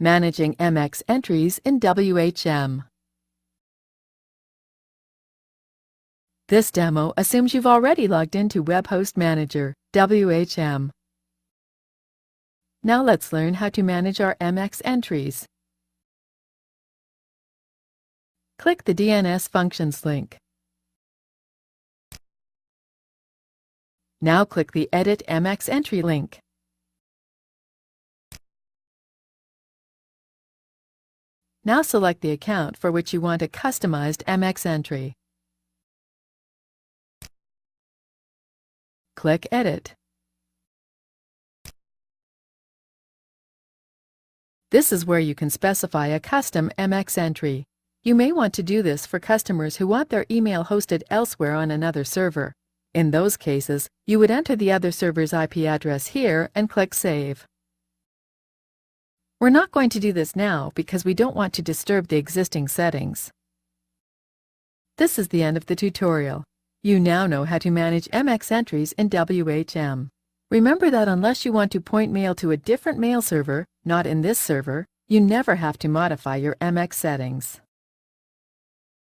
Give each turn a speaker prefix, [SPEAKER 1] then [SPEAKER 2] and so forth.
[SPEAKER 1] Managing MX entries in WHM. This demo assumes you've already logged into WebHost Manager, WHM. Now let's learn how to manage our MX entries. Click the DNS Functions link. Now click the Edit MX Entry link. Now select the account for which you want a customized MX entry. Click Edit. This is where you can specify a custom MX entry. You may want to do this for customers who want their email hosted elsewhere on another server. In those cases, you would enter the other server's IP address here and click Save. We're not going to do this now because we don't want to disturb the existing settings. This is the end of the tutorial. You now know how to manage MX entries in WHM. Remember that unless you want to point mail to a different mail server, not in this server, you never have to modify your MX settings.